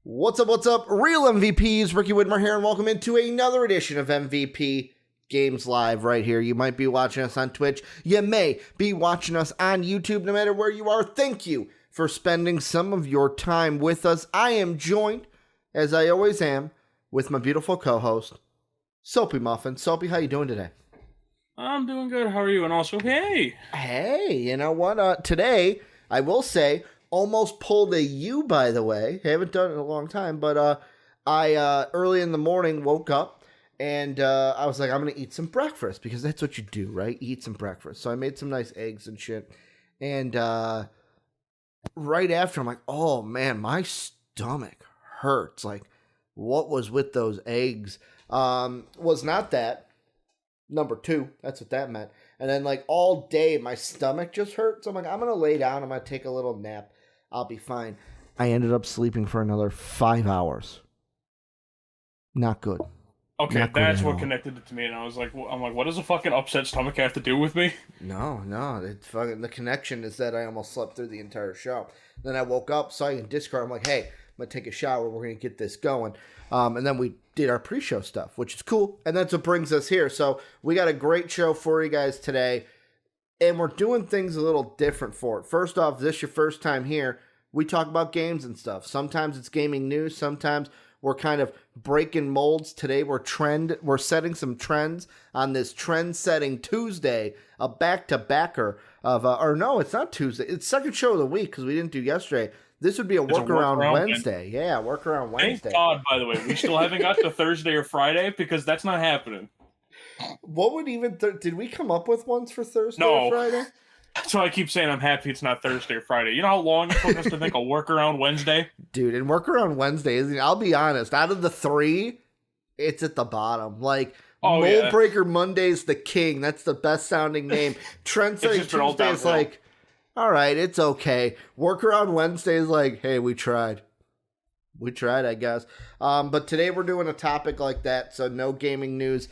What's up, real MVPs? Ricky Widmer here, and welcome into another edition of MVP Games Live right here. You might be watching us on Twitch. You may be watching us on YouTube. No matter where you are, thank you for spending some of your time with us. I am joined, as I always am, with my beautiful co-host, Soapy Muffin. Soapy, how you doing today? I'm doing good. How are you? And also, hey, you know what? Today, I will say, almost pulled a U, by the way. Haven't done it in a long time, but I early in the morning woke up and I was like, I'm going to eat some breakfast because that's what you do, right? Eat some breakfast. So I made some nice eggs and shit. And right after, I'm like, oh man, my stomach hurts. Like, what was with those eggs? Was not that. Number two, that's what that meant. And then like all day, my stomach just hurt. So I'm like, I'm going to lay down. I'm going to take a little nap. I'll be fine. I ended up sleeping for another 5 hours. Not good. Okay, Not good that's at what all. connected it to me, and I was like, what does a fucking upset stomach have to do with me? No. It's fucking, the connection is that I almost slept through the entire show. Then I woke up, saw you in Discord. I'm like, hey, I'm going to take a shower. We're going to get this going. And then we did our pre-show stuff, which is cool. And that's what brings us here. So we got a great show for you guys today. And we're doing things a little different for it. First off, if this is your first time here, we talk about games and stuff. Sometimes it's gaming news. Sometimes we're kind of breaking molds. Today we're setting some trends on this trend-setting Tuesday, a back-to-backer of, or no, it's not Tuesday. It's second show of the week because we didn't do yesterday. This would be a workaround Wednesday. Yeah, workaround Wednesday. Thank God, by the way. We still haven't got to Thursday or Friday because that's not happening. What would even... did we come up with ones for Thursday No. or Friday? That's why I keep saying I'm happy it's not Thursday or Friday. You know how long it took us to think a workaround Wednesday? Dude, and workaround Wednesday, I'll be honest, out of the three, it's at the bottom. Like, Mold Breaker Monday's the king. That's the best sounding name. Trendsetting Tuesday is like, all right, it's okay. Workaround Wednesday is like, hey, we tried. We tried, I guess. But today we're doing a topic like that, so no gaming news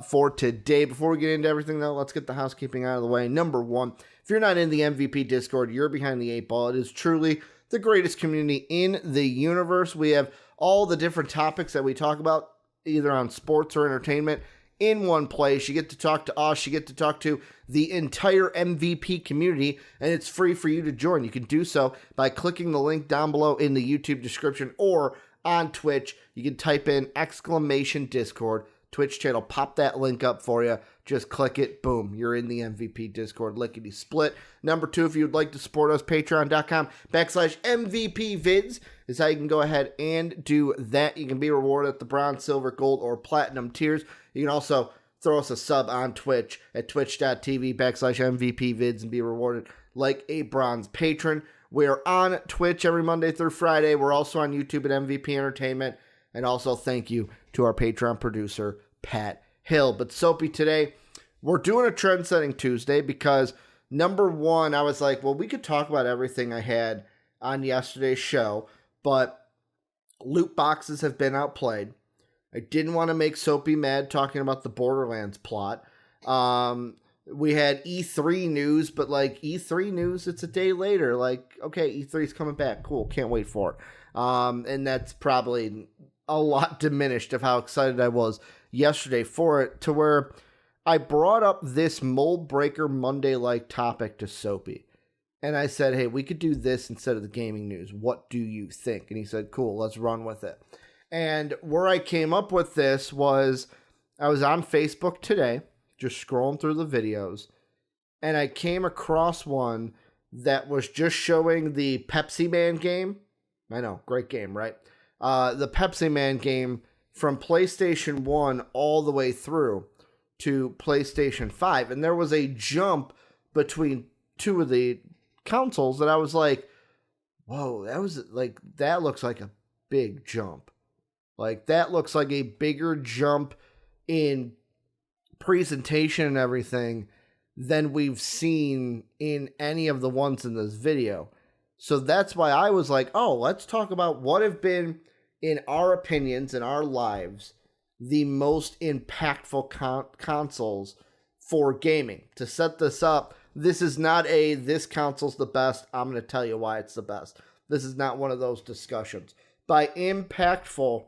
for today. Before we get into everything, though, let's get the housekeeping out of the way. Number one, if you're not in the MVP Discord, you're behind the eight ball. It is truly the greatest community in the universe. We have all the different topics that we talk about, either on sports or entertainment, in one place. You get to talk to us. You get to talk to the entire MVP community, and it's free for you to join. You can do so by clicking the link down below in the YouTube description or on Twitch. You can type in !Discord. Twitch channel, pop that link up for you. Just click it. Boom. You're in the MVP Discord. Lickety split. Number two, if you'd like to support us, patreon.com/MVP vids is how you can go ahead and do that. You can be rewarded at the bronze, silver, gold, or platinum tiers. You can also throw us a sub on Twitch at twitch.tv/MVP vids and be rewarded like a bronze patron. We're on Twitch every Monday through Friday. We're also on YouTube at MVP Entertainment. And also thank you to our Patreon producer, Pat Hill. But Soapy, today, we're doing a trend-setting Tuesday because, number one, I was like, well, we could talk about everything I had on yesterday's show, but loot boxes have been outplayed. I didn't want to make Soapy mad talking about the Borderlands plot. We had E3 news, but like E3 news, it's a day later. Like, okay, E3's coming back. Cool, can't wait for it. And that's probably a lot diminished of how excited I was yesterday for it, to where I brought up this Mold Breaker Monday-like topic to Soapy. And I said, hey, we could do this instead of the gaming news. What do you think? And he said, cool, let's run with it. And where I came up with this was, I was on Facebook today, just scrolling through the videos, and I came across one that was just showing the Pepsi Man game. I know, great game, right? The Pepsi Man game from PlayStation 1 all the way through to PlayStation 5. And there was a jump between two of the consoles that I was like, whoa, that looks like a big jump. Like, that looks like a bigger jump in presentation and everything than we've seen in any of the ones in this video. So that's why I was like, oh, let's talk about what have been, in our opinions, in our lives, the most impactful consoles for gaming. To set this up, this is not this console's the best, I'm going to tell you why it's the best. This is not one of those discussions. By impactful,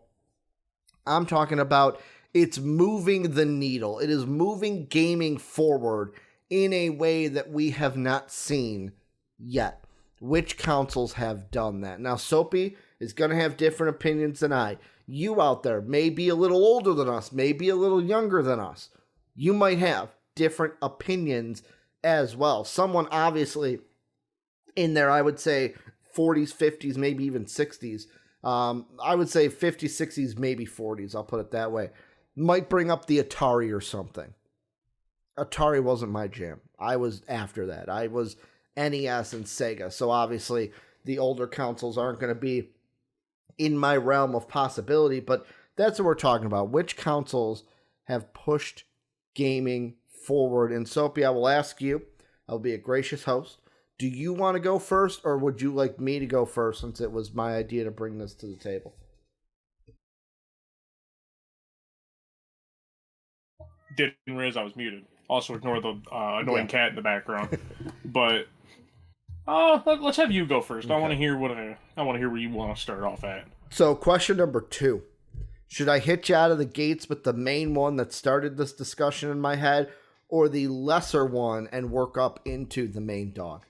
I'm talking about it's moving the needle. It is moving gaming forward in a way that we have not seen yet. Which consoles have done that? Now, Soapy is going to have different opinions than I. You out there may be a little older than us, maybe a little younger than us. You might have different opinions as well. Someone obviously in there, I would say 40s, 50s, maybe even 60s. I would say 50s, 60s, maybe 40s. I'll put it that way. Might bring up the Atari or something. Atari wasn't my jam. I was after that. I was NES and Sega. So obviously the older consoles aren't going to be in my realm of possibility, but that's what we're talking about. Which consoles have pushed gaming forward? And Soapy, I will ask you, I'll be a gracious host. Do you want to go first, or would you like me to go first since it was my idea to bring this to the table? Didn't realize I was muted. Also ignore the annoying cat in the background. But let's have you go first. Okay. I want to hear where you want to start off at. So, question number 2. Should I hit you out of the gates with the main one that started this discussion in my head, or the lesser one and work up into the main dog?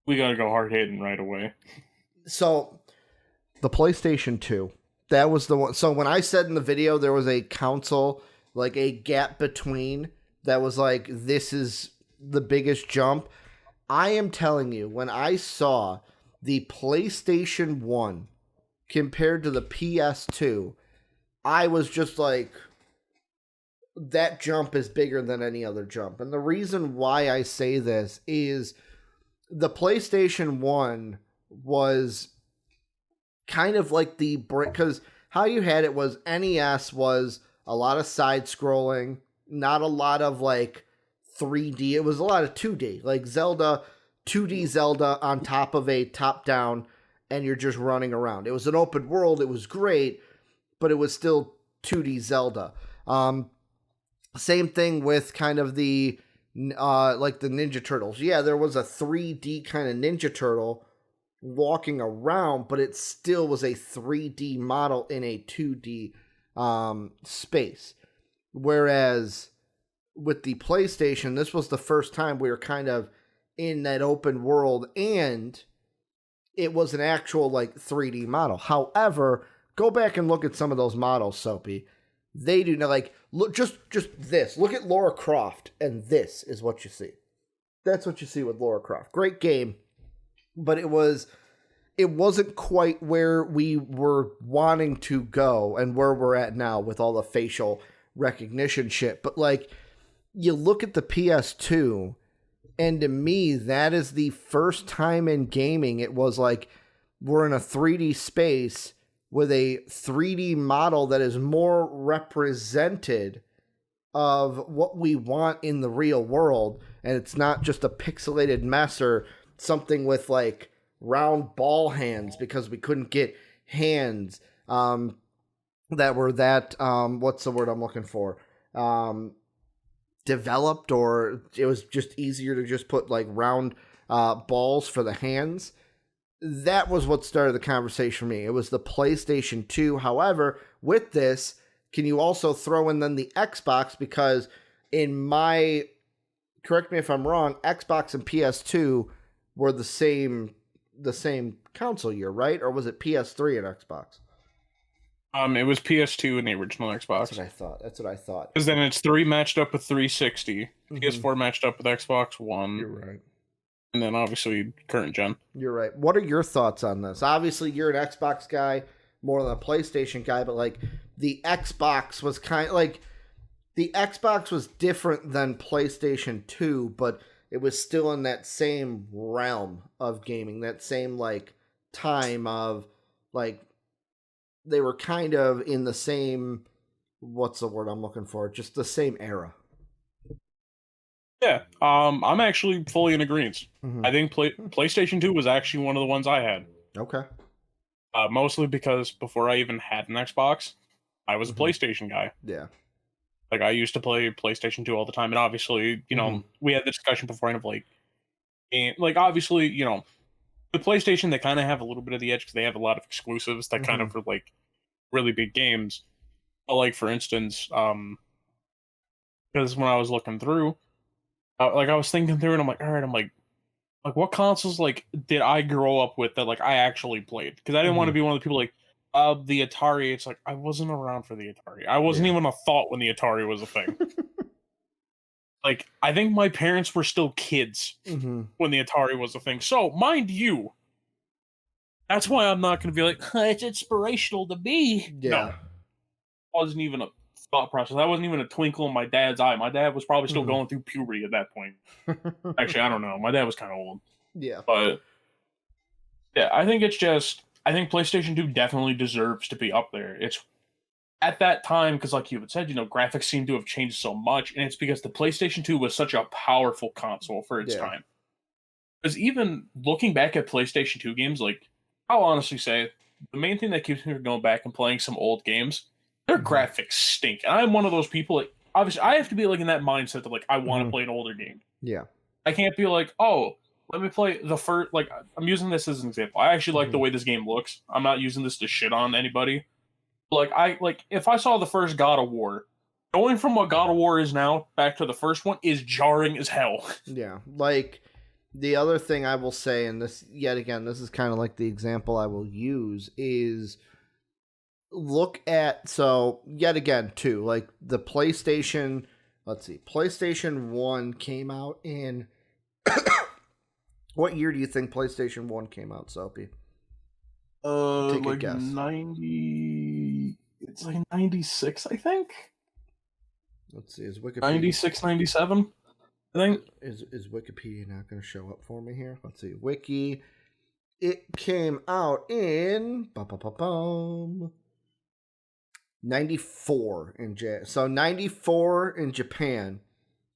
We gotta go hard hitting right away. So, the PlayStation 2, that was the one. So, when I said in the video there was a console, like a gap between, that was like, this is the biggest jump. I am telling you, when I saw the PlayStation 1 compared to the PS2, I was just like, that jump is bigger than any other jump. And the reason why I say this is the PlayStation 1 was kind of like the brick, because how you had it was NES was a lot of side scrolling, not a lot of like 3D. It was a lot of 2D, like Zelda, 2D Zelda on top of a top down, and you're just running around. It was an open world. It was great, but it was still 2D Zelda. Same thing with kind of the like the Ninja Turtles. Yeah, there was a 3D kind of Ninja Turtle walking around, but it still was a 3D model in a 2D space. Whereas with the PlayStation, this was the first time we were kind of in that open world, and it was an actual like 3D model. However, go back and look at some of those models, Soapy. They do not, like, look, just this. Look at Lara Croft, and this is what you see. That's what you see with Lara Croft. Great game, but it wasn't quite where we were wanting to go and where we're at now with all the facial recognition shit. But like, you look at the PS2, and to me, that is the first time in gaming it was like, we're in a 3D space with a 3D model that is more represented of what we want in the real world. And it's not just a pixelated mess or something with like round ball hands, because we couldn't get hands that were that, what's the word I'm looking for? Developed, or it was just easier to just put like round balls for the hands. That was what started the conversation for me. It was the PlayStation 2. However, with this, can you also throw in then the Xbox? Because correct me if I'm wrong, Xbox and PS2 were the same console year, right? Or was it PS3 and Xbox? It was PS2 and the original Xbox. That's what I thought. Because then it's 3 matched up with 360, PS4 matched up with Xbox One. You're right. And then obviously current gen. You're right. What are your thoughts on this? Obviously, you're an Xbox guy more than a PlayStation guy, but like the Xbox was kind of like, the Xbox was different than PlayStation 2, but it was still in that same realm of gaming, that same like time of like, they were kind of in the same, what's the word I'm looking for? Just the same era. Yeah, I'm actually fully in agreement. I think PlayStation 2 was actually one of the ones I had. Okay. Mostly because before I even had an Xbox, I was a PlayStation guy. Yeah. Like, I used to play PlayStation 2 all the time, and obviously, you know, we had the discussion beforehand of, like, and, like, obviously, you know, the PlayStation, they kind of have a little bit of the edge because they have a lot of exclusives that kind of are like really big games. But like for instance, because when I was looking through, like I was thinking through, and I'm like, all right, I'm like what consoles like did I grow up with that like I actually played? Because I didn't want to be one of the people like the Atari. It's like I wasn't around for the Atari. I wasn't even a thought when the Atari was a thing. Like I think my parents were still kids when the Atari was a thing. So mind you, that's why I'm not going to be like it's inspirational to me. Yeah. No, wasn't even a thought process. That wasn't even a twinkle in my dad's eye. My dad was probably still going through puberty at that point. Actually, I don't know. My dad was kind of old. Yeah. But yeah, I think PlayStation 2 definitely deserves to be up there. It's at that time, because like you had said, graphics seem to have changed so much, and it's because the PlayStation 2 was such a powerful console for its time. Because even looking back at PlayStation 2 games, like, I'll honestly say, the main thing that keeps me from going back and playing some old games, their graphics stink. And I'm one of those people, like, obviously, I have to be, like, in that mindset that, like, I want to play an older game. Yeah. I can't be like, oh, let me play the first, like, I'm using this as an example. I actually like the way this game looks. I'm not using this to shit on anybody. Like, if I saw the first God of War, going from what God of War is now back to the first one is jarring as hell. Yeah. Like, the other thing I will say, and this, yet again, this is kind of like the example I will use, is look at, so, yet again, too, like, the PlayStation, let's see, PlayStation 1 came out in, what year do you think PlayStation 1 came out, Soapy? Take a guess. 90, it's like 96, I think? Let's see, is Wikipedia... 96, 97, I think. Is Wikipedia not going to show up for me here? Let's see, Wiki, it came out in... 94 in Japan. So 94 in Japan,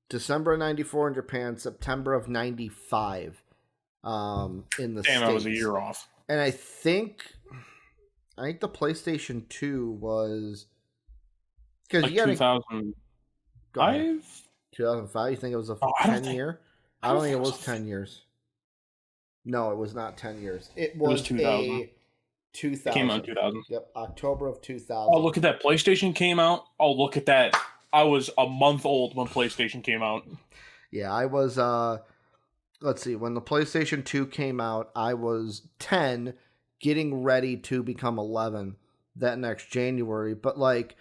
December of 94 in Japan, September of 95 in the States. Damn, I was a year off. And I think the PlayStation 2 was... Because like you got 2005? 2005? You think it was a 10 year? I don't think it was 10 years. No, it was not 10 years. It was 2000. 2000. It came out in 2000. Yep, October of 2000. Oh, look at that. PlayStation came out. Oh, look at that. I was a month old when PlayStation came out. Yeah, I was, let's see, when the PlayStation 2 came out, I was 10, getting ready to become 11 that next January. But, like,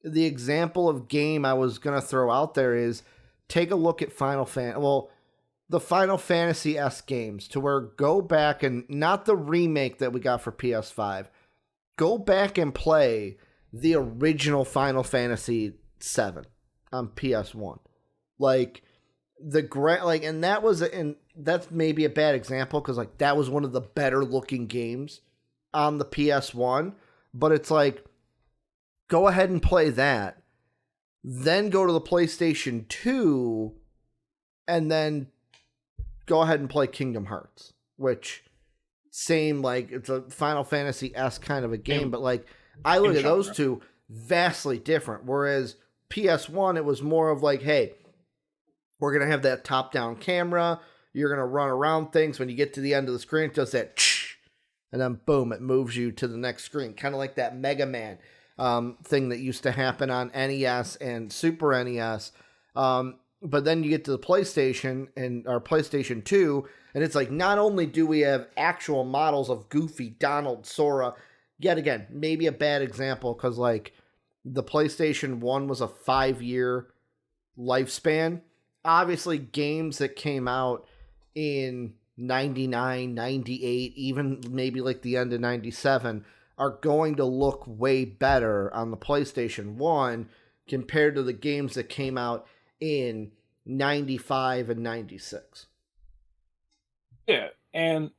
the example of game I was going to throw out there is take a look at the Final Fantasy-esque games, to where go back and, not the remake that we got for PS5, go back and play the original Final Fantasy 7 on PS1. Like, and that was, and that's maybe a bad example, because, like, that was one of the better looking games on the PS1, but it's like, go ahead and play that, then go to the PlayStation 2, and then go ahead and play Kingdom Hearts, which same, like, it's a Final Fantasy-esque kind of a game, but, like, I look at those two vastly different, whereas PS1, it was more of like, hey, we're going to have that top-down camera, you're going to run around things, when you get to the end of the screen, it does that, and then boom, it moves you to the next screen, kind of like that Mega Man thing that used to happen on NES and Super NES. But then you get to the PlayStation or PlayStation 2, and it's like, not only do we have actual models of Goofy, Donald, Sora, yet again, maybe a bad example, because, like, the PlayStation 1 was a 5-year lifespan. Obviously, games that came out in 99, 98, even maybe like the end of 97, are going to look way better on the PlayStation 1 compared to the games that came out in 95 and 96. Yeah, and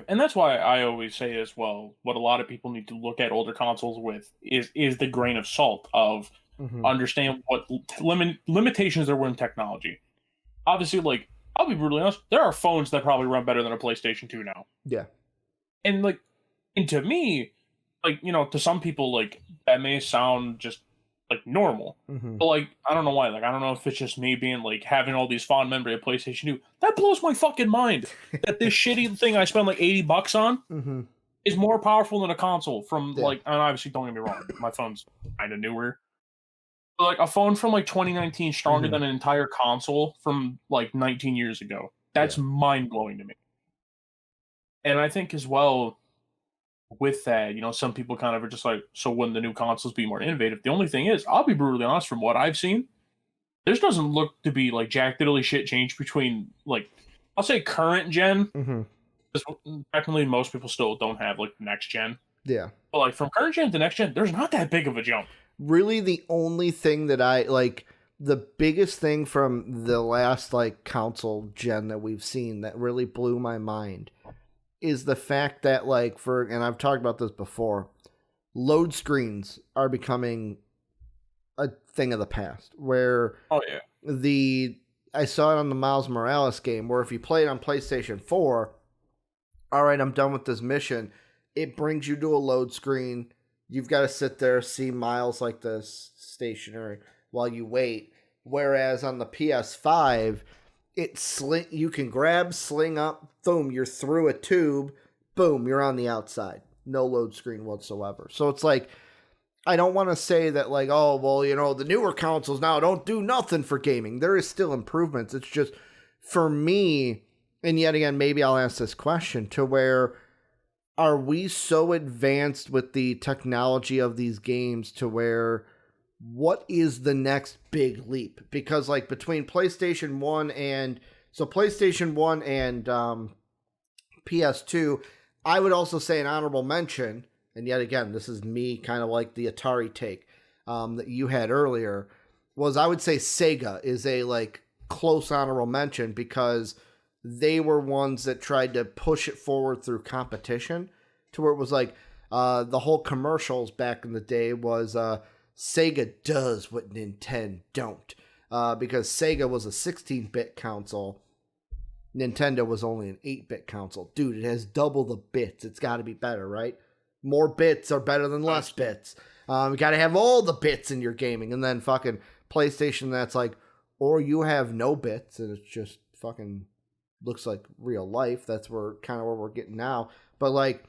that's why I always say as well, what a lot of people need to look at older consoles with is the grain of salt of understand what limitations there were in technology. Obviously, like, I'll be brutally honest, there are phones that probably run better than a PlayStation 2 now. Yeah. And, like, and to me, like, to some people, like, that may sound just normal. Mm-hmm. But like, I don't know why. Like, I don't know if it's just me being like having all these fond memory of PlayStation 2. That blows my fucking mind. That this shitty thing I spent like $80 on Mm-hmm. is more powerful than a console from Yeah. like. And obviously, don't get me wrong, my phone's kind of newer. But like a phone from like 2019 stronger Mm-hmm. than an entire console from like 19 years ago. That's mind blowing to me. And I think as well with that, some people kind of are just like, so wouldn't the new consoles be more innovative? The only thing is, I'll be brutally honest, from what I've seen, this doesn't look to be like jack diddly shit change between like, I'll say current gen, Mm-hmm. because technically most people still don't have like the next gen. Yeah. But like from current gen to next gen, there's not that big of a jump. Really, the only thing that I like, the biggest thing from the last like console gen that we've seen that really blew my mind is the fact that like and I've talked about this before, load screens are becoming a thing of the past. Where I saw it on the Miles Morales game, where if you play it on PlayStation 4, all right, I'm done with this mission. It brings you to a load screen. You've got to sit there, see Miles like this stationary while you wait. Whereas on the PS5, you can grab, sling up, boom, you're through a tube, boom, you're on the outside. No load screen whatsoever. So it's like, I don't want to say that like, oh, well, the newer consoles now don't do nothing for gaming. There is still improvements. It's just, for me, and yet again, maybe I'll ask this question, to where, are we so advanced with the technology of these games to where, what is the next big leap? Because like between PlayStation 1 and PS2, I would also say an honorable mention, and yet again, this is me kind of like the Atari take that you had earlier, was I would say Sega is a like close honorable mention, because they were ones that tried to push it forward through competition, to where it was like the whole commercials back in the day was Sega does what Nintendo don't, because Sega was a 16-bit console. Nintendo was only an 8-bit console. Dude, it has double the bits. It's got to be better, right? More bits are better than less bits. You got to have all the bits in your gaming. And then fucking PlayStation, that's like, or you have no bits and it's just fucking looks like real life. That's where we're getting now. But like,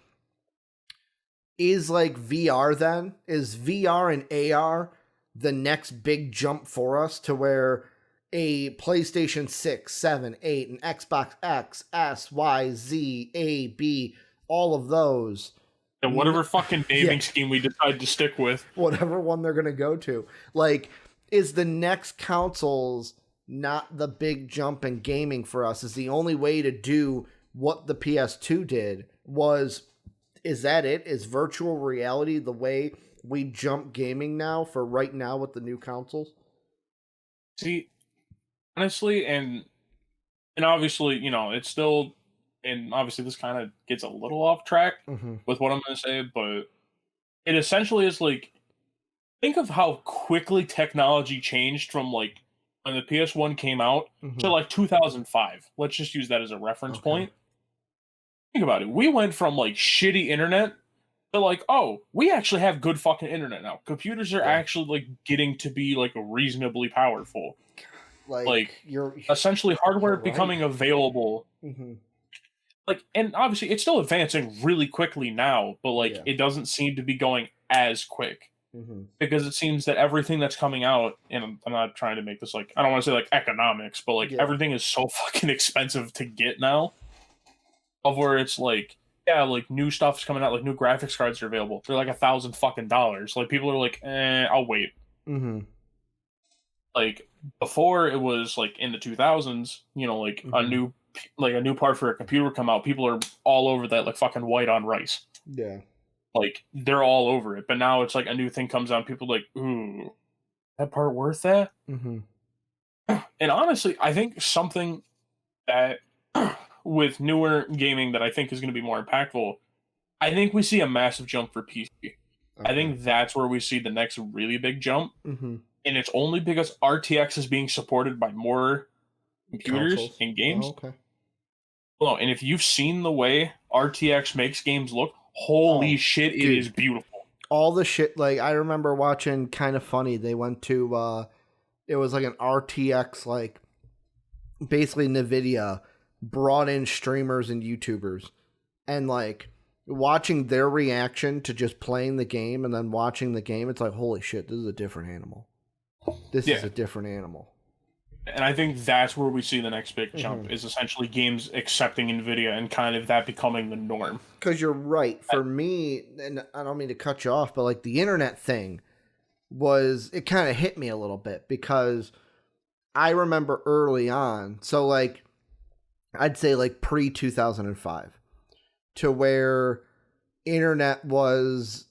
is like VR then? Is VR and AR the next big jump for us, to where a PlayStation 6, 7, 8, an Xbox X, S, Y, Z, A, B, all of those. And whatever fucking naming scheme we decide to stick with. Whatever one they're going to go to. Like, is the next consoles not the big jump in gaming for us? Is the only way to do what the PS2 did is that it? Is virtual reality the way we jump gaming now for right now with the new consoles? See, honestly, and obviously, it's still, and obviously this kind of gets a little off track with what I'm going to say, but it essentially is like, think of how quickly technology changed from like when the PS1 came out to like 2005. Let's just use that as a reference point. Think about it. We went from like shitty internet to like, oh, we actually have good fucking internet now. Computers are actually like getting to be like reasonably powerful. Like you're essentially hardware becoming available. Like, and obviously it's still advancing really quickly now, but like it doesn't seem to be going as quick. Because it seems that everything that's coming out, and I'm not trying to make this like, I don't want to say like economics, but like everything is so fucking expensive to get now. Of where it's like, like new stuff's coming out, like new graphics cards are available. They're like $1,000 fucking dollars. Like people are like, I'll wait. Like before it was like in the 2000s, like a new part for a computer would come out. People are all over that like fucking white on rice. Yeah. Like they're all over it. But now it's like a new thing comes out. People are like, ooh, that part worth that? And honestly, I think something that with newer gaming that I think is going to be more impactful, I think we see a massive jump for PC. I think that's where we see the next really big jump. And it's only because RTX is being supported by more computers and games. Well, and if you've seen the way RTX makes games look, holy shit, it is beautiful. all the shit. Like I remember watching Kind of Funny. They went to it was like an RTX, like basically NVIDIA brought in streamers and YouTubers, and like watching their reaction to just playing the game and then watching the game, it's like, holy shit, this is a different animal. This is a different animal. And I think that's where we see the next big jump is essentially games accepting NVIDIA and kind of that becoming the norm. Because you're right. For me, and I don't mean to cut you off, but like the internet thing it kind of hit me a little bit because I remember early on, so like I'd say like pre 2005, to where internet was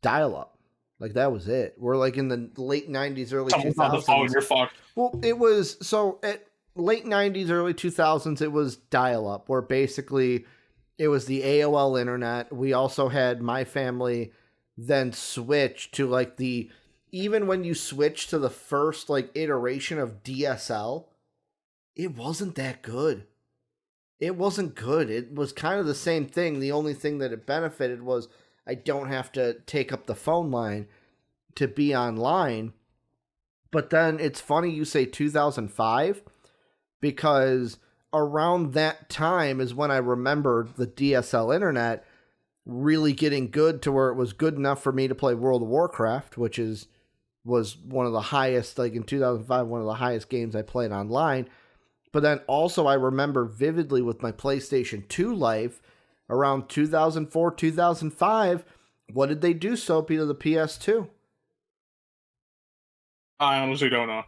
dial up. Like that was it. We're like in the late 90s, early 2000s. On the phone, you're fucked. Well, it was so at late 90s, early 2000s, it was dial up, where basically it was the AOL internet. We also had My Family then switch to like even when you switch to the first like iteration of DSL, it wasn't that good. It wasn't good. It was kind of the same thing. The only thing that it benefited was I don't have to take up the phone line to be online. But then it's funny you say 2005 because around that time is when I remembered the DSL internet really getting good to where it was good enough for me to play World of Warcraft, which was one of the highest, like in 2005, one of the highest games I played online. But then also I remember vividly with my PlayStation 2 life around 2004, 2005, what did they do, Soapy, to the PS2? I honestly don't know.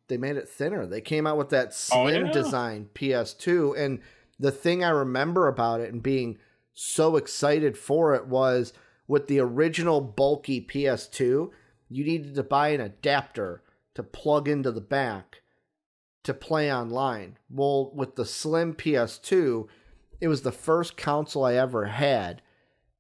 They made it thinner. They came out with that slim design PS2. And the thing I remember about it and being so excited for it was with the original bulky PS2, you needed to buy an adapter to plug into the back to play online. Well, with the slim PS2, it was the first console I ever had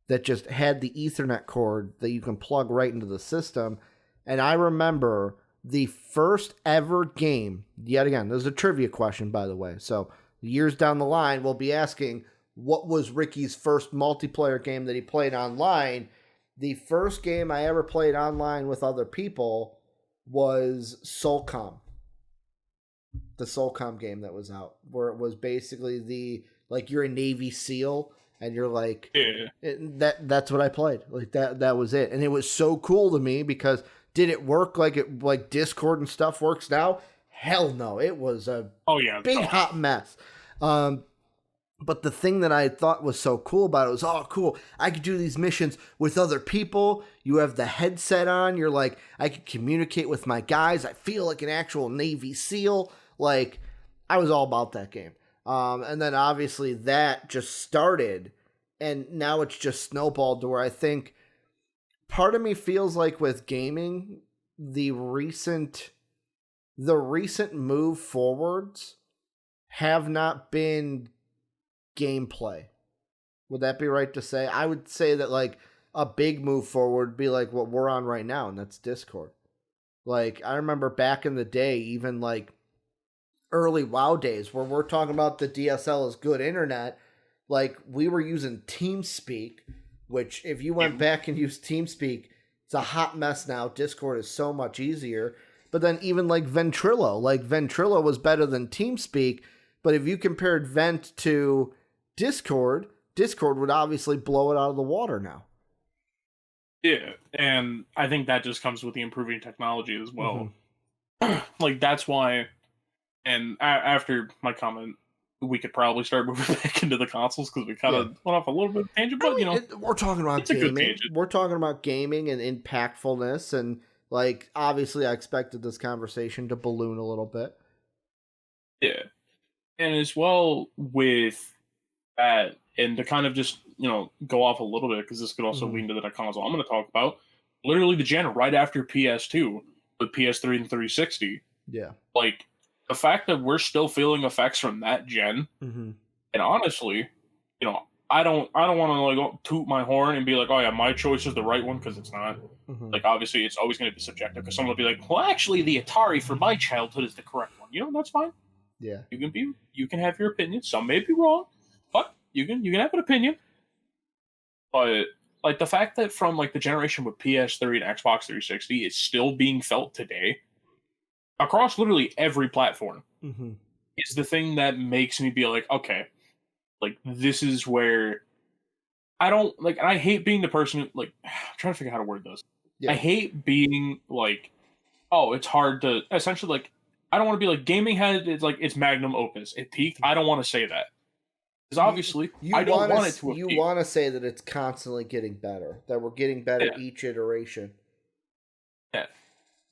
that just had the Ethernet cord that you can plug right into the system. And I remember the first ever game, yet again, this is a trivia question, by the way. So years down the line, we'll be asking, what was Ricky's first multiplayer game that he played online? The first game I ever played online with other people was Soulcom. The Soulcom game that was out, where it was basically like you're a Navy SEAL and you're like, that's what I played. Like that was it. And it was so cool to me because did it work like Discord and stuff works now? Hell no. It was a big hot mess. But the thing that I thought was so cool about it was, oh, cool, I could do these missions with other people. You have the headset on. You're like, I could communicate with my guys. I feel like an actual Navy SEAL. Like, I was all about that game. And then obviously that just started, and now it's just snowballed to where I think part of me feels like with gaming, the recent move forwards have not been gameplay. Would that be right to say? I would say that like a big move forward would be like what we're on right now, and that's Discord. Like I remember back in the day, even like early WoW days where we're talking about the DSL is good internet, like we were using TeamSpeak, which if you went back and used TeamSpeak, it's a hot mess now. Discord is so much easier. But then even like Ventrilo was better than TeamSpeak, but if you compared Vent to Discord would obviously blow it out of the water now. Yeah, and I think that just comes with the improving technology as well. Mm-hmm. Like, that's why, and after my comment, we could probably start moving back into the consoles because we kind of went off a little bit of tangent, but, we're talking about gaming. We're talking about gaming and impactfulness, and, like, obviously I expected this conversation to balloon a little bit. Yeah. And as well with that, and to kind of just, go off a little bit, because this could also lead into the console I'm going to talk about, literally the gen right after PS2 with PS3 and 360. Yeah. Like, the fact that we're still feeling effects from that gen, and honestly, I don't want to like toot my horn and be like, oh yeah, my choice is the right one, because it's not. Like, obviously, it's always going to be subjective, because someone will be like, well, actually, the Atari for my childhood is the correct one. That's fine. Yeah. You can have your opinion. Some may be wrong, but you can have an opinion. But like the fact that from like the generation with PS3 and Xbox 360 is still being felt today across literally every platform Mm-hmm. is the thing that makes me be like, okay, like this is where I don't like. And I hate being the person who, like, I'm trying to figure out how to word this. I Yeah. hate being like, oh, it's hard to essentially like. I don't want to be like gaming had it's like its magnum opus. It peaked. I don't want to say that because obviously I don't want it to have You peaked. want to say that it's constantly getting better, that we're getting better Yeah, each iteration. yeah.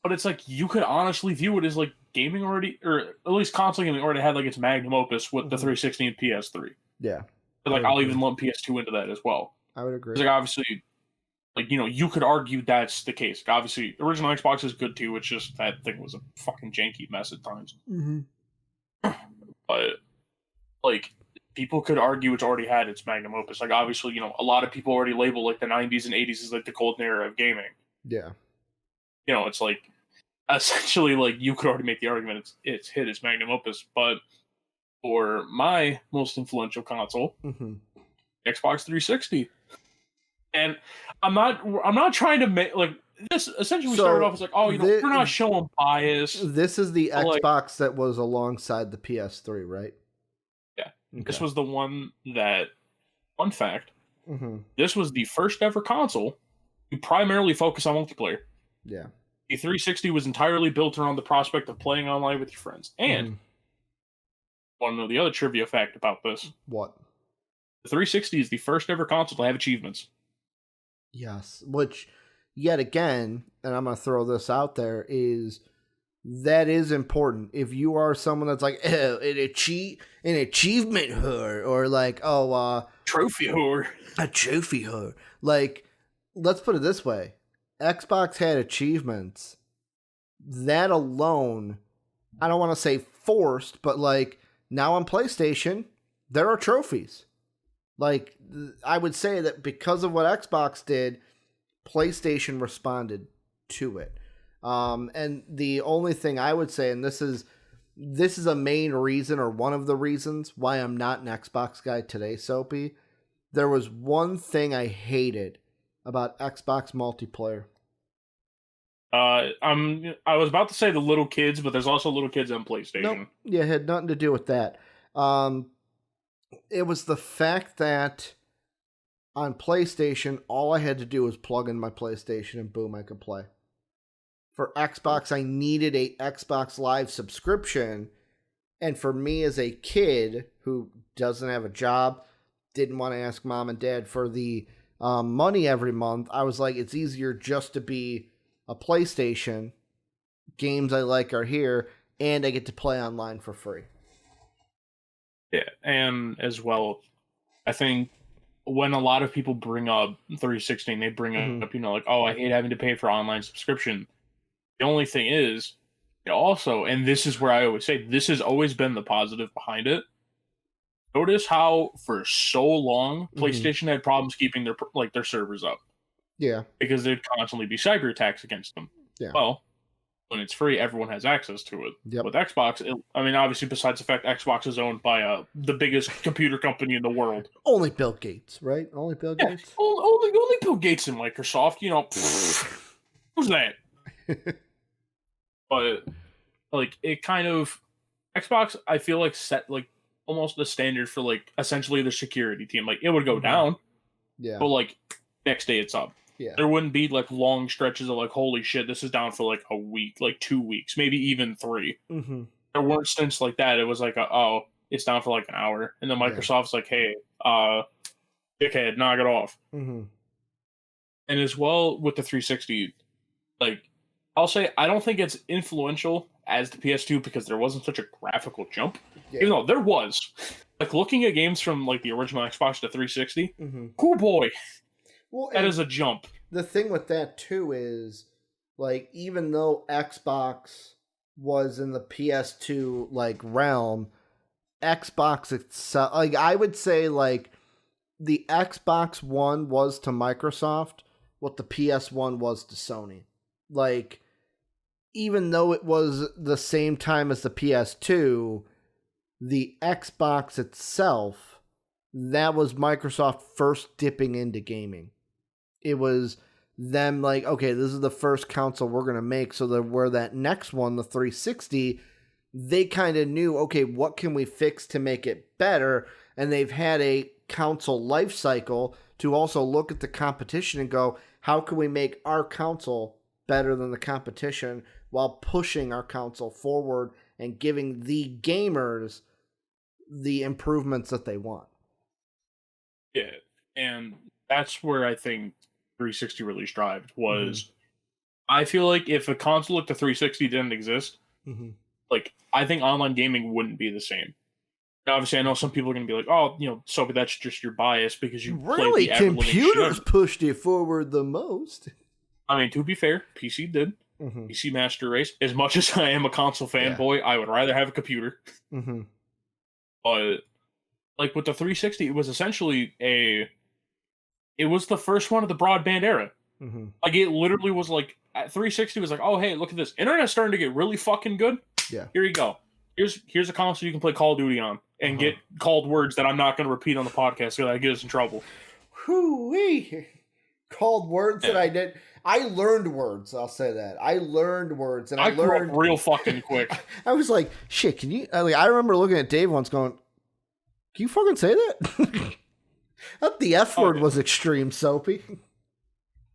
But it's like you could honestly view it as like gaming already, or at least console gaming already had like its magnum opus with the Mm-hmm. 360 and PS3. Yeah. But like I'll even lump PS2 into that as well. I would agree. Because like obviously, like you could argue that's the case. Like, obviously, original Xbox is good too. It's just that thing was a fucking janky mess at times. Mm-hmm. But like people could argue it's already had its magnum opus. Like obviously, a lot of people already label like the 90s and 80s as like the golden era of gaming. Yeah. It's like essentially like you could already make the argument it's hit its magnum opus. But for my most influential console, Mm-hmm. Xbox 360, and I'm not trying to make like this. Essentially, we started off as like, oh, we're not showing bias. This is the Xbox like, that was alongside the PS3, right? Yeah, Okay. This was the one that. Fun fact: Mm-hmm. This was the first ever console to primarily focus on multiplayer. Yeah. The 360 was entirely built around the prospect of playing online with your friends. And want to know the other trivia fact about this? What? The 360 is the first ever console to have achievements. Yes, which, yet again, and I'm going to throw this out there, that is important. If you are someone that's like, oh, an achievement whore, or like, trophy whore. A trophy whore. Like, let's put it this way. Xbox had achievements. That alone, I don't want to say forced, but like, now on PlayStation, there are trophies. Like, I would say that because of what Xbox did, PlayStation responded to it. And the only thing I would say, and this is a main reason or one of the reasons why I'm not an Xbox guy today, Soapy. There was one thing I hated about Xbox multiplayer. I was about to say the little kids, but there's also little kids on PlayStation. Nope. Yeah, it had nothing to do with that. It was the fact that on PlayStation, all I had to do was plug in my PlayStation and boom, I could play. For Xbox, I needed a Xbox Live subscription. And for me as a kid who doesn't have a job, didn't want to ask mom and dad for the money every month, I was like, it's easier just to be a PlayStation. Games I like are here, and I get to play online for free. Yeah, and as well, I think when a lot of people bring up 360, they bring up, like, oh, I hate having to pay for online subscription. The only thing is, also, and this is where I always say, this has always been the positive behind it. Notice how for so long PlayStation had problems keeping their servers up. Yeah, because there'd constantly be cyber attacks against them. Yeah. Well, when it's free, everyone has access to it. Yep. With Xbox, obviously, besides the fact Xbox is owned by the biggest computer company in the world. Only Bill Gates, right? Only Bill Gates? Only Bill Gates and Microsoft, who's that? But, like, it kind of... Xbox, I feel like, set, like, almost the standard for, like, essentially the security team. Like, it would go down. Yeah. But, like, next day it's up. Yeah. There wouldn't be like long stretches of like, holy shit, this is down for like a week, like 2 weeks, maybe even 3. Mm-hmm. There weren't stints like that. It was like, it's down for like an hour. And then Microsoft's like, hey, dickhead, knock it off. Mm-hmm. And as well with the 360, like, I'll say, I don't think it's influential as the PS2 because there wasn't such a graphical jump. Yeah. Even though there was. Like, looking at games from like the original Xbox to 360, oh boy. Well, that is a jump. The thing with that, too, is, like, even though Xbox was in the PS2, like, realm, Xbox itself, like, I would say, like, the Xbox One was to Microsoft what the PS1 was to Sony. Like, even though it was the same time as the PS2, the Xbox itself, that was Microsoft first dipping into gaming. It was them like, okay, this is the first console we're going to make. So that where that next one, the 360, they kind of knew, okay, what can we fix to make it better? And they've had a console life cycle to also look at the competition and go, how can we make our console better than the competition while pushing our console forward and giving the gamers the improvements that they want? Yeah, and that's where I think 360 really strived was. I feel like if a console like the 360 didn't exist, like I think online gaming wouldn't be the same. Now, obviously, I know some people are going to be like, "Oh, Soapy, that's just your bias because you really play the computers pushed you forward the most." I mean, to be fair, PC did. PC Master Race. As much as I am a console fanboy, I would rather have a computer. But like with the 360, it was essentially it was the first one of the broadband era. Like it literally was like at 360 was like, oh hey, look at this. Internet's starting to get really fucking good. Yeah. Here you go. Here's a console you can play Call of Duty on and get called words that I'm not going to repeat on the podcast so that get us in trouble. Whoo-wee. Called words that I did. I learned words. I'll say that. I learned words, and I learned grew up real fucking quick. I was like, shit. Can you? I remember looking at Dave once, going, "Can you fucking say that?" The F word was extreme, Soapy.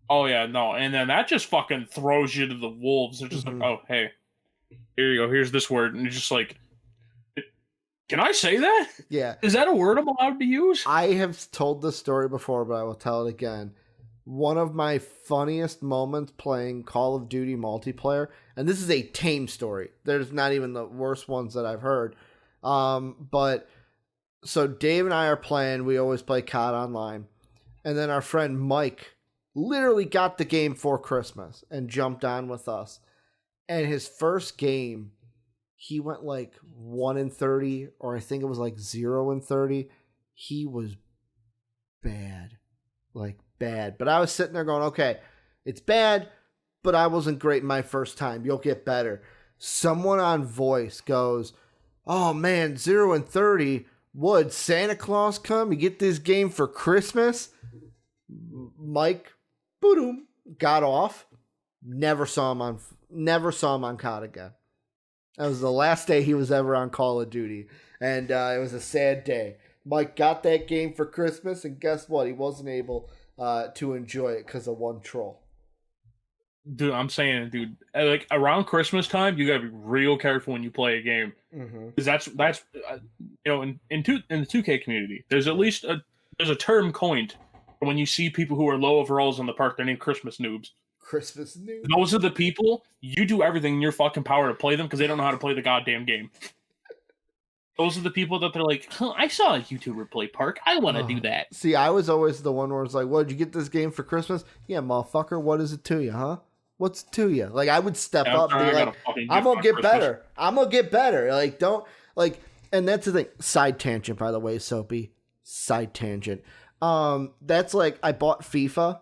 Oh yeah, no, and then that just fucking throws you to the wolves. It's just like, oh hey, here you go. Here's this word, and it's just like, can I say that? Yeah. Is that a word I'm allowed to use? I have told this story before, but I will tell it again. One of my funniest moments playing Call of Duty multiplayer, and this is a tame story. There's not even the worst ones that I've heard. But so Dave and I are playing. We always play COD online. And then our friend Mike literally got the game for Christmas and jumped on with us. And his first game, he went like 1-30, or I think it was like 0-30. He was bad. Like bad. But I was sitting there going, okay, it's bad, but I wasn't great my first time. You'll get better. Someone on voice goes, oh man, 0-30. Would Santa Claus come? You get this game for Christmas? Mike, boom, got off. Never saw him on COD again. That was the last day he was ever on Call of Duty, and it was a sad day. Mike got that game for Christmas, and guess what? He wasn't able to enjoy it because of one troll. Dude, I'm saying, dude, like around Christmas time, you gotta be real careful when you play a game, because that's in the 2K community, there's at least there's a term coined for when you see people who are low overalls in the park. They're named Christmas noobs. Christmas noobs. Those are the people you do everything in your fucking power to play them because they don't know how to play the goddamn game. Those are the people that they're like, huh, I saw a YouTuber play Park. I want to do that. See, I was always the one where it's like, what, did you get this game for Christmas? Yeah, motherfucker, what is it to you, huh? What's it to you? Like, I would step up and be like, I'm going to get better. I'm going to get better. Like, don't, like, and that's the thing. Side tangent, by the way, Soapy. Side tangent. That's like, I bought FIFA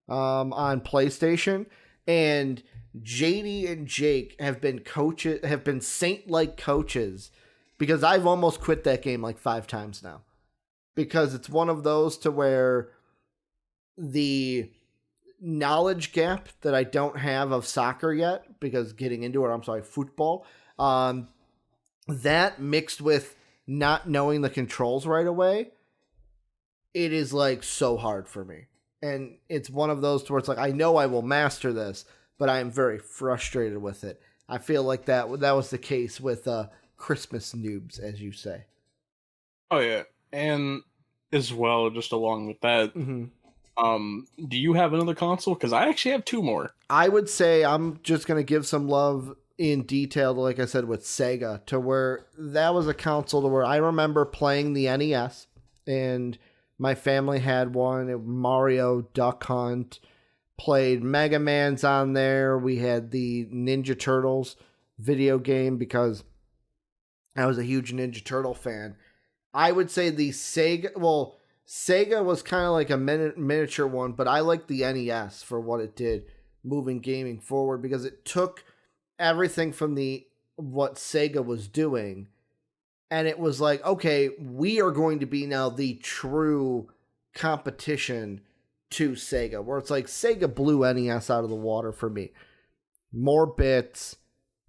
on PlayStation, and JD and Jake have been saint-like coaches, because I've almost quit that game like 5 times now. Because it's one of those to where the knowledge gap that I don't have of soccer yet, because getting into it, football, that mixed with not knowing the controls right away, it is like so hard for me. And it's one of those to where it's like, I know I will master this, but I am very frustrated with it. I feel like that was the case with Christmas noobs, as you say. Oh yeah, and as well, just along with that, do you have another console? Because I actually have 2 more. I would say I'm just gonna give some love in detail, like I said, with Sega, to where that was a console to where I remember playing the NES, and my family had one. Mario, Duck Hunt, played Mega Man's on there. We had the Ninja Turtles video game because I was a huge Ninja Turtle fan. I would say the Sega was kind of like a miniature one, but I like the NES for what it did, moving gaming forward, because it took everything from what Sega was doing, and it was like, okay, we are going to be now the true competition to Sega, where it's like Sega blew NES out of the water for me. More bits,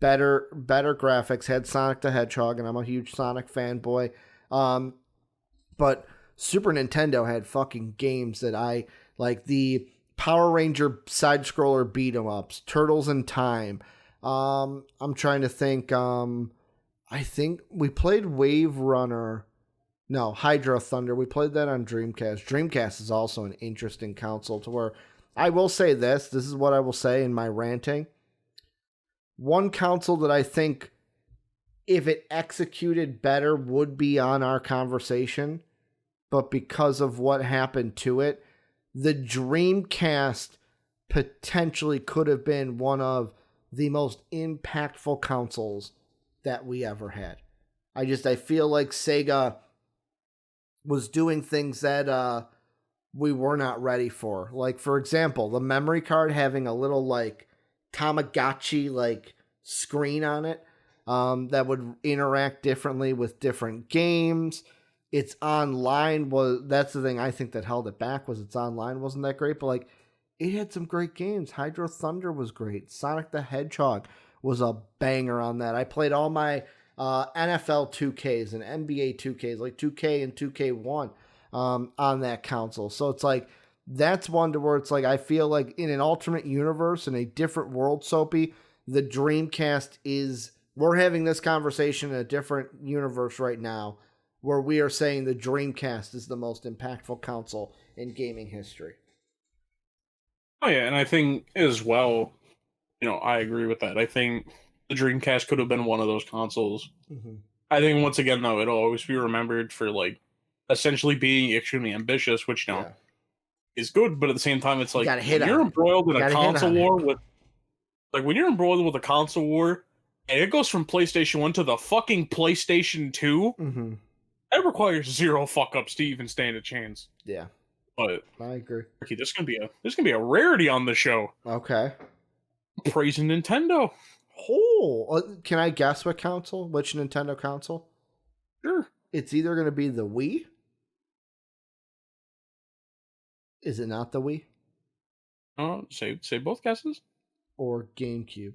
better graphics, had Sonic the Hedgehog, and I'm a huge Sonic fanboy. But Super Nintendo had fucking games that I like, the Power Ranger side-scroller beat-em-ups, Turtles in Time. I'm trying to think. I think we played Wave Runner. No, Hydro Thunder. We played that on Dreamcast. Dreamcast is also an interesting console to where I will say this. This is what I will say in my ranting. One console that I think, if it executed better, would be on our conversation, but because of what happened to it, the Dreamcast potentially could have been one of the most impactful consoles that we ever had. I feel like Sega was doing things that we were not ready for. Like, for example, the memory card having a little, like, Tamagotchi, like, screen on it that would interact differently with different games. Its online that's the thing I think that held it back, was its online wasn't that great, but, like, it had some great games. Hydro Thunder was great. Sonic the Hedgehog was a banger on that. I played all my NFL 2Ks and NBA 2Ks, like 2K and 2K1 on that console. So it's like, that's one to where it's like, I feel like in an alternate universe, in a different world, Soapy, the Dreamcast is, we're having this conversation in a different universe right now, where we are saying the Dreamcast is the most impactful console in gaming history. Oh yeah, and I think as well, I agree with that. I think the Dreamcast could have been one of those consoles. Mm-hmm. I think once again, though, it'll always be remembered for, like, essentially being extremely ambitious, which, is good, but at the same time, it's like, when you're embroiled in a console war with, like, when you're embroiled with a console war, and it goes from PlayStation 1 to the fucking PlayStation 2, mm-hmm. that requires zero fuck-ups to even stand a chance. Yeah. But I agree. Okay, there's gonna be a rarity on the show. Okay. Praising Nintendo. Oh, can I guess what console? Which Nintendo console? Sure. It's either going to be the Wii. Is it not the Wii? Say both guesses. Or GameCube.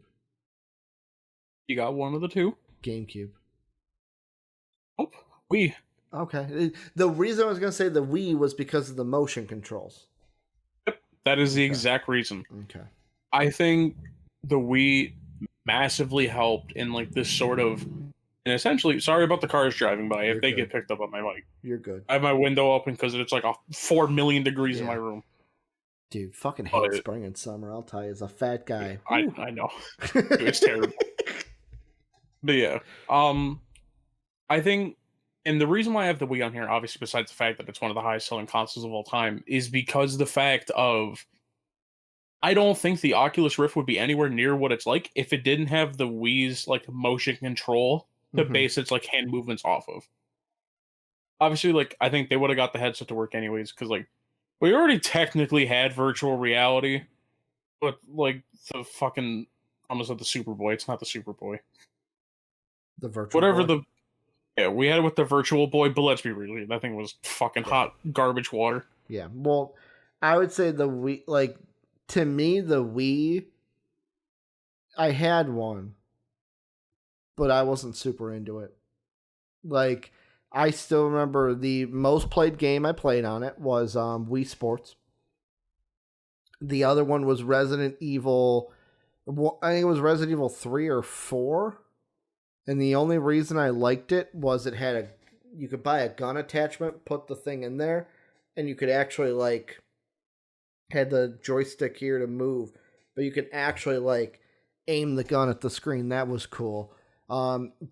You got one of the two. GameCube. Oh, Wii. Okay. The reason I was going to say the Wii was because of the motion controls. Yep, that is the exact reason. Okay. I think the Wii massively helped in, like, this sort of, and essentially, sorry about the cars driving by. If they get picked up on my mic, you're good. I have my window open because it's like 4 million degrees in my room. Dude, fucking hate spring and summer. I'll tell you, as a fat guy. I know. Dude, it's terrible. But yeah, I think. And the reason why I have the Wii on here, obviously, besides the fact that it's one of the highest selling consoles of all time, is because the fact of, I don't think the Oculus Rift would be anywhere near what it's like if it didn't have the Wii's, like, motion control to base its, like, hand movements off of. Obviously, like, I think they would have got the headset to work anyways, because, like, we already technically had virtual reality, but, like, the fucking, I almost said the Superboy. It's not the Superboy. The virtual boy? Yeah, we had it with the Virtual Boy, but let's be real, that thing was fucking hot garbage water. Yeah, well, I would say the Wii, like, to me, the Wii, I had one, but I wasn't super into it. Like, I still remember the most played game I played on it was Wii Sports. The other one was Resident Evil, I think it was Resident Evil 3 or 4. And the only reason I liked it was it had you could buy a gun attachment, put the thing in there, and you could actually, like, had the joystick here to move, but you could actually, like, aim the gun at the screen. That was cool.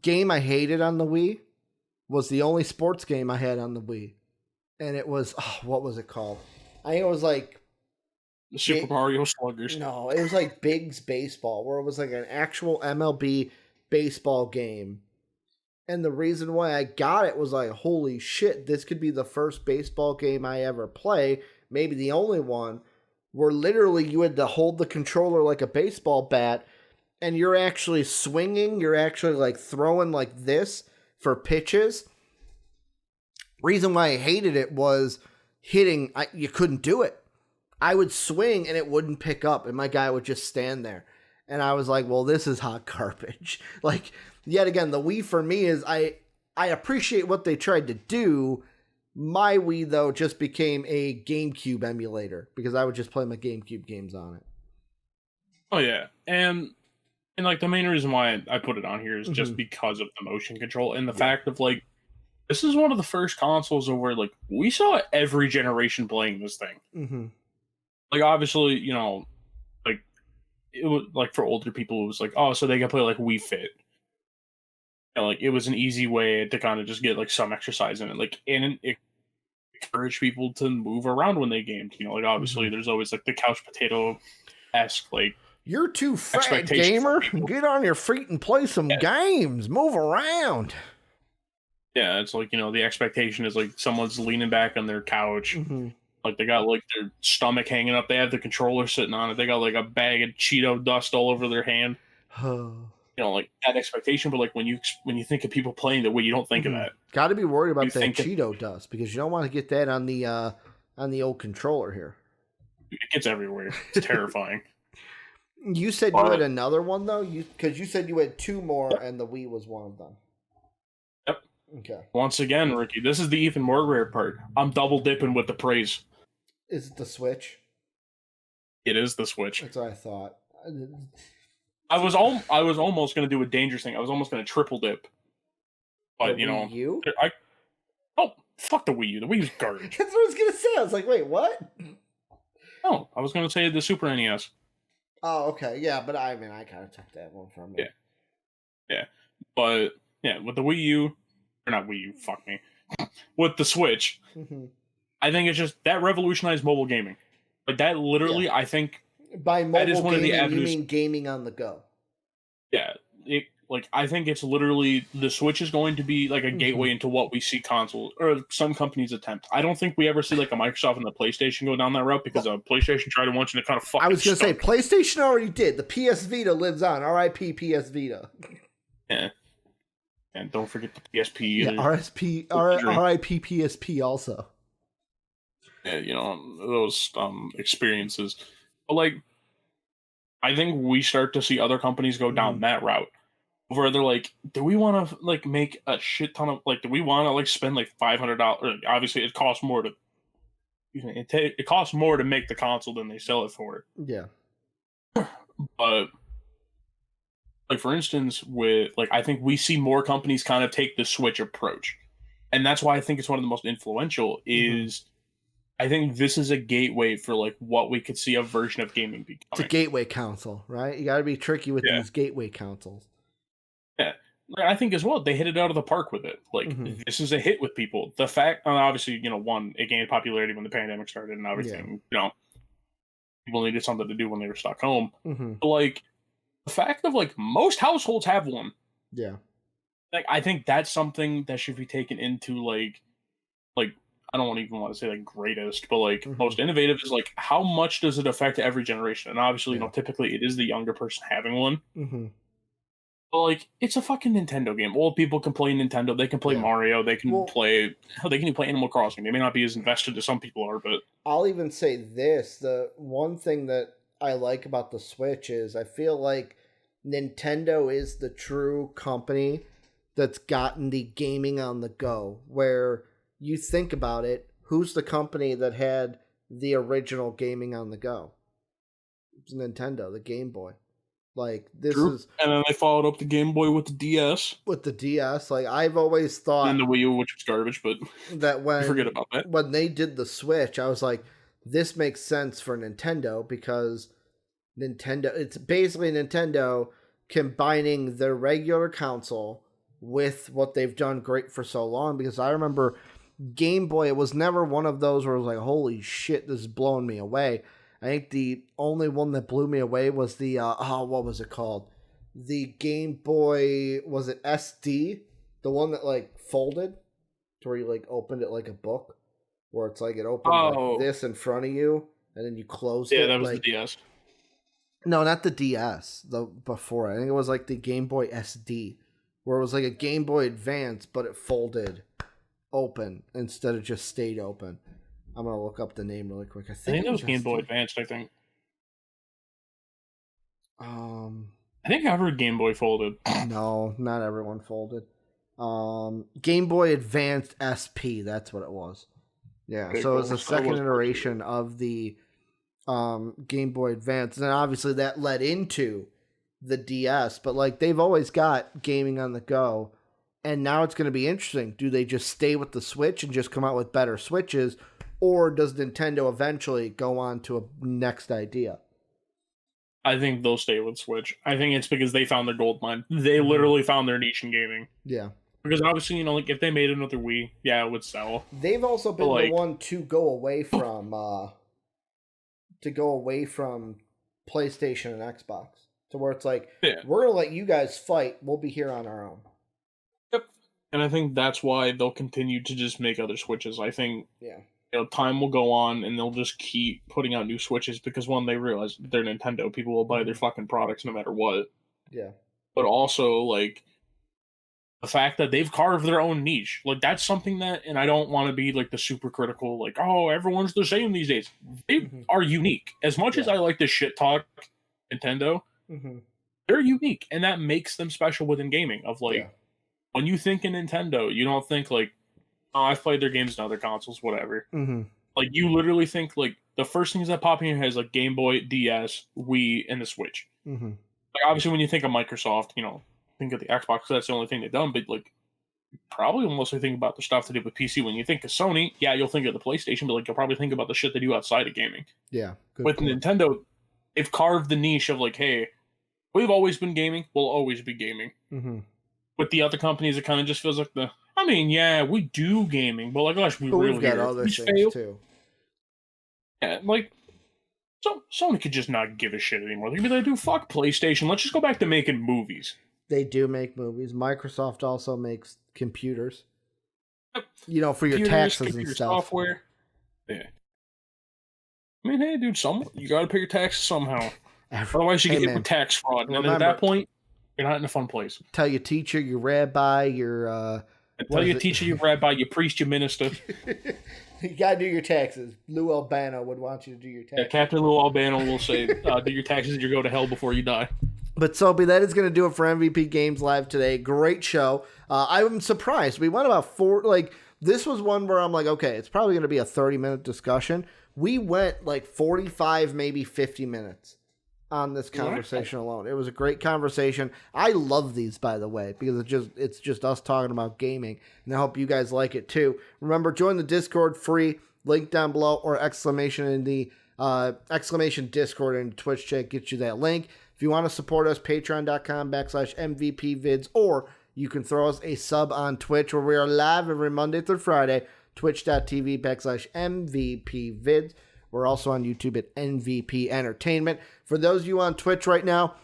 Game I hated on the Wii was the only sports game I had on the Wii. And it was, what was it called? I think it was, like, Super Mario Sluggers. No, it was like Big's Baseball, where it was like an actual MLB baseball game. And the reason why I got it was like, holy shit, this could be the first baseball game I ever play, maybe the only one, where literally you had to hold the controller like a baseball bat, and you're actually swinging, you're actually, like, throwing like this for pitches. Reason why I hated it was you couldn't do it. I would swing and it wouldn't pick up, and my guy would just stand there. And I was like, well, this is hot garbage. Like, yet again, the Wii for me is I appreciate what they tried to do. My Wii, though, just became a GameCube emulator because I would just play my GameCube games on it. Oh, yeah. And like, the main reason why I put it on here is just because of the motion control and the fact of, like, this is one of the first consoles where, like, we saw every generation playing this thing. Like, obviously, you know, like, it was, like, for older people, it was like, oh, so they can play, like, Wii Fit. And, like, it was an easy way to kind of just get, like, some exercise in it. Like, and it encouraged people to move around when they gamed. You know, like, obviously, there's always, like, the couch potato-esque, like, you're too fat, gamer. Get on your feet and play some games. Move around. Yeah, it's like, you know, the expectation is, like, someone's leaning back on their couch. Like, they got, like, their stomach hanging up. They have the controller sitting on it. They got, like, a bag of Cheeto dust all over their hand. You know, like, that expectation. But, like, when you think of people playing the Wii, you don't think of that. Got to be worried about that Cheeto dust because you don't want to get that on the old controller here. It gets everywhere. It's terrifying. You said you had another one, though? Because you said you had two more, and the Wii was one of them. Yep. Okay. Once again, Ricky, this is the even more rare part. I'm double dipping with the praise. Is it the Switch? It is the Switch. That's what I thought. I was almost going to do a dangerous thing. I was almost going to triple dip. But, you know... Fuck the Wii U. The Wii U's garbage. That's what I was going to say. I was like, wait, what? No, I was going to say the Super NES. Oh, okay. Yeah, but I mean, I kind of took that one from you. Yeah. But, yeah, with the Wii U... Or not Wii U, fuck me. With the Switch, I think it's just... That revolutionized mobile gaming. Like, that literally, I think... By mobile gaming, you mean gaming on the go. Yeah. I think it's literally... The Switch is going to be, like, a gateway into what we see consoles... Or some companies attempt. I don't think we ever see, like, a Microsoft and the PlayStation go down that route because PlayStation tried to want you to kind of fucking... I was going to say, PlayStation already did. The PS Vita lives on. R.I.P. PS Vita. Yeah. And don't forget the PSP. Yeah, R.I.P. PSP also. Yeah, you know, those experiences. But, like, I think we start to see other companies go down that route. Where they're like, do we want to, like, make a shit ton of, like, do we want to, like, spend, like, $500? Obviously, it costs more to... It costs more to make the console than they sell it for. Yeah. But... Like, for instance, with, like, I think we see more companies kind of take the Switch approach. And that's why I think it's one of the most influential is I think this is a gateway for, like, what we could see a version of gaming becoming. It's a gateway console, right? You got to be tricky with these gateway consoles. Yeah. I think as well, they hit it out of the park with it. Like, this is a hit with people. The fact, obviously, you know, one, it gained popularity when the pandemic started and everything. You know, people needed something to do when they were stuck home. But, like, the fact of, like, most households have one. Yeah. Like, I think that's something that should be taken into, like, I don't even want to say, like, greatest, but, like, most innovative is, like, how much does it affect every generation? And obviously, you know, typically it is the younger person having one. But, like, it's a fucking Nintendo game. Old people can play Nintendo. They can play Mario. They can play... Hell, they can even play Animal Crossing. They may not be as invested as some people are, but... I'll even say this. The one thing that I like about the Switch is I feel like Nintendo is the true company that's gotten the gaming on the go, where you think about it, who's the company that had the original gaming on the go? It's Nintendo, the Game Boy. Like, this is... And then they followed up the Game Boy with the DS. With the DS. Like, I've always thought... And the Wii U, which was garbage, but... That when... Forget about that. When they did the Switch, I was like, this makes sense for Nintendo because Nintendo... It's basically Nintendo combining their regular console with what they've done great for so long. Because I remember Game Boy, it was never one of those where it was like, holy shit, this is blowing me away. I think the only one that blew me away was the, what was it called? The Game Boy, was it SD? The one that, like, folded to where you, like, opened it like a book? Where it's like it opened like this in front of you, and then you closed it. Yeah, that was like... the DS. No, not the DS, the before. I think it was like the Game Boy SD, where it was like a Game Boy Advance, but it folded open instead of just stayed open. I'm going to look up the name really quick. I I think it that was Game Boy SD. Advanced, I think. Um, I think I heard Game Boy folded. No, not everyone folded. Game Boy Advanced SP, that's what it was. Yeah, Okay, so cool. it was the So it second was iteration of the Game Boy Advance. And obviously that led into the DS, but like they've always got gaming on the go. And now it's going to be interesting. Do they just stay with the Switch and just come out with better Switches, or does Nintendo eventually go on to a next idea? I think they'll stay with Switch. I think it's because they found their gold mine. They literally found their niche in gaming. Yeah. Because obviously, you know, like if they made another Wii, yeah, it would sell. They've also been But, the one to go away from PlayStation and Xbox. To where it's like, yeah. we're gonna let you guys fight, we'll be here on our own. Yep. And I think that's why they'll continue to just make other Switches. I think time will go on and they'll just keep putting out new Switches because one, they realize they're Nintendo. People will buy their fucking products no matter what. Yeah. But also, like, the fact that they've carved their own niche. Like, that's something that, and I don't want to be, like, the super critical, like, oh, everyone's the same these days. They are unique. As much as I like to shit talk Nintendo, they're unique. And that makes them special within gaming. Of, like, when you think of Nintendo, you don't think, like, oh, I've played their games on other consoles, whatever. Like, you literally think, like, the first things that pop in your head is, like, Game Boy, DS, Wii, and the Switch. Like, obviously, when you think of Microsoft, you know, think of the Xbox, because that's the only thing they've done, but, like, probably mostly think about the stuff they did with PC. When you think of Sony, yeah, you'll think of the PlayStation, but, like, you'll probably think about the shit they do outside of gaming. Yeah. With Nintendo, they've carved the niche of, like, hey, we've always been gaming, we'll always be gaming. With the other companies, it kind of just feels like I mean, yeah, we do gaming, but like, gosh, we've got other things too. Yeah, like, so Sony could just not give a shit anymore. They'd be like, dude, fuck PlayStation. Let's just go back to making movies. They do make movies. Microsoft also makes computers. Yep. You know, for your taxes and stuff. Software. Yeah. I mean, hey, dude, you gotta pay your taxes somehow. Otherwise, you get hit with tax fraud. And at that point, you're not in a fun place. Tell your teacher, your rabbi, your tell your teacher, your rabbi, your priest, your minister. You gotta do your taxes. Lou Albano would want you to do your taxes. Yeah, Captain Lou Albano will say, do your taxes, you go to hell before you die. But Soapy, that is going to do it for MVP Games Live today. Great show. I'm surprised. We went about this was one where I'm like, okay, it's probably going to be a 30-minute discussion. We went like 45, maybe 50 minutes on this conversation alone. It was a great conversation. I love these, by the way, because it's just us talking about gaming, and I hope you guys like it too. Remember, join the Discord free, link down below, or exclamation in the exclamation Discord in Twitch chat gets you that link. If you want to support us, patreon.com/MVPvids, or you can throw us a sub on Twitch, where we are live every Monday through Friday, twitch.tv/MVPvids. We're also on YouTube at MVP Entertainment. For those of you on Twitch right now,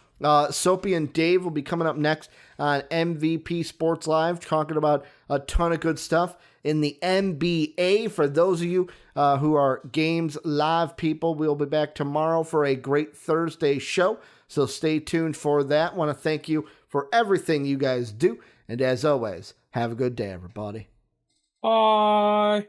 Soapy and Dave will be coming up next on MVP Sports Live, talking about a ton of good stuff in the NBA. For those of you who are Games Live people, we'll be back tomorrow for a great Thursday show. So stay tuned for that. Want to thank you for everything you guys do. And as always, have a good day, everybody. Bye.